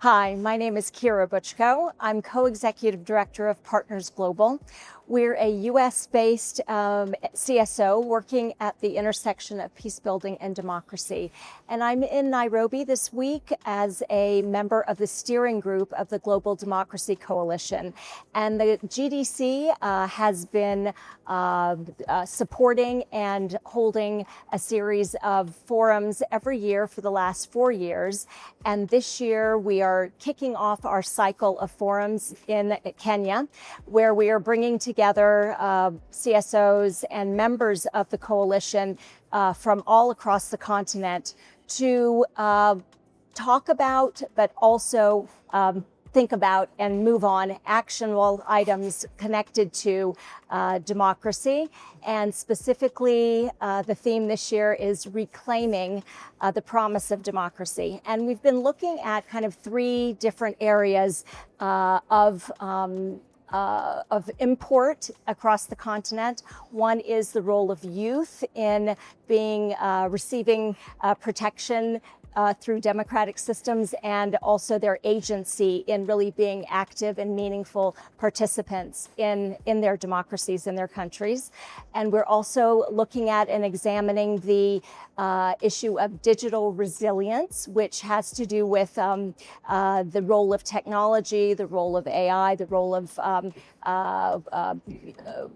Hi, my name is Kyra Buchko. I'm co-executive director of Partners Global. We're a US-based CSO working at the intersection of peace building and democracy. And I'm in Nairobi this week as a member of the steering group of the Global Democracy Coalition. And the GDC has been supporting and holding a series of forums every year for the last 4 years. And this year we are kicking off our cycle of forums in Kenya, where we are bringing together CSOs and members of the coalition from all across the continent to talk about, but also think about and move on actionable items connected to democracy. And specifically, the theme this year is reclaiming the promise of democracy. And we've been looking at kind of 3 different areas of import across the continent. One is the role of youth in receiving protection through democratic systems, and also their agency in really being active and meaningful participants in their democracies in their countries. And we're also looking at and examining the issue of digital resilience, which has to do with the role of technology, the role of AI, the role of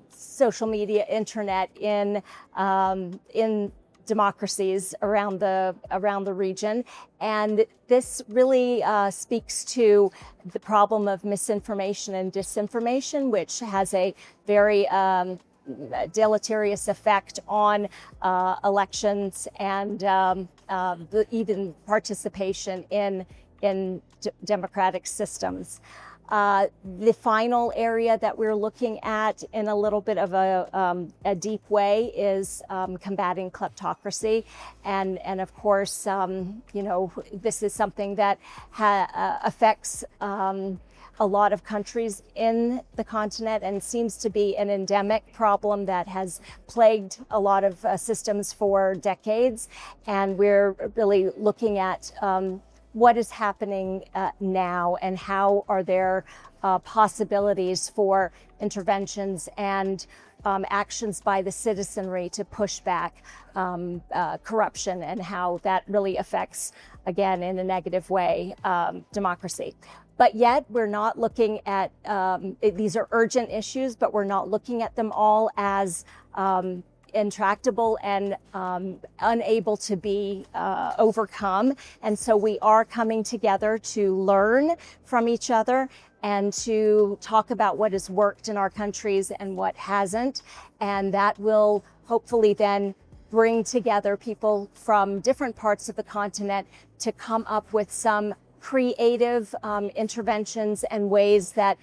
social media, internet in democracies around the region. And this really speaks to the problem of misinformation and disinformation, which has a very deleterious effect on elections and even participation in democratic systems. The final area that we're looking at in a little bit of a deep way is combating kleptocracy. And of course, this is something that affects a lot of countries in the continent and seems to be an endemic problem that has plagued a lot of systems for decades. And we're really looking at what is happening now, and how are there possibilities for interventions and actions by the citizenry to push back corruption, and how that really affects, again, in a negative way, democracy. But yet we're not looking at, these are urgent issues, but we're not looking at them all as intractable and unable to be overcome. And so we are coming together to learn from each other and to talk about what has worked in our countries and what hasn't. And that will hopefully then bring together people from different parts of the continent to come up with some creative interventions and ways that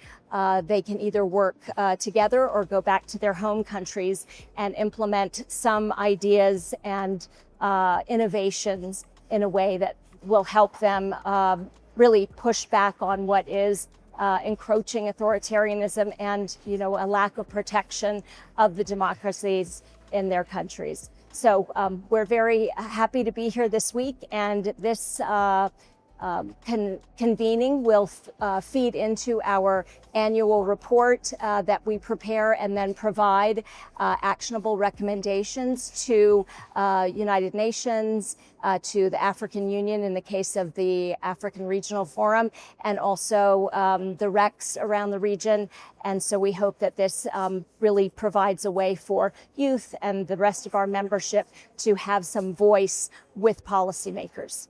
they can either work together or go back to their home countries and implement some ideas and innovations in a way that will help them really push back on what is encroaching authoritarianism and, a lack of protection of the democracies in their countries. So we're very happy to be here this week, and this convening will feed into our annual report that we prepare and then provide actionable recommendations to United Nations, to the African Union in the case of the African Regional Forum, and also the RECs around the region. And so we hope that this really provides a way for youth and the rest of our membership to have some voice with policymakers.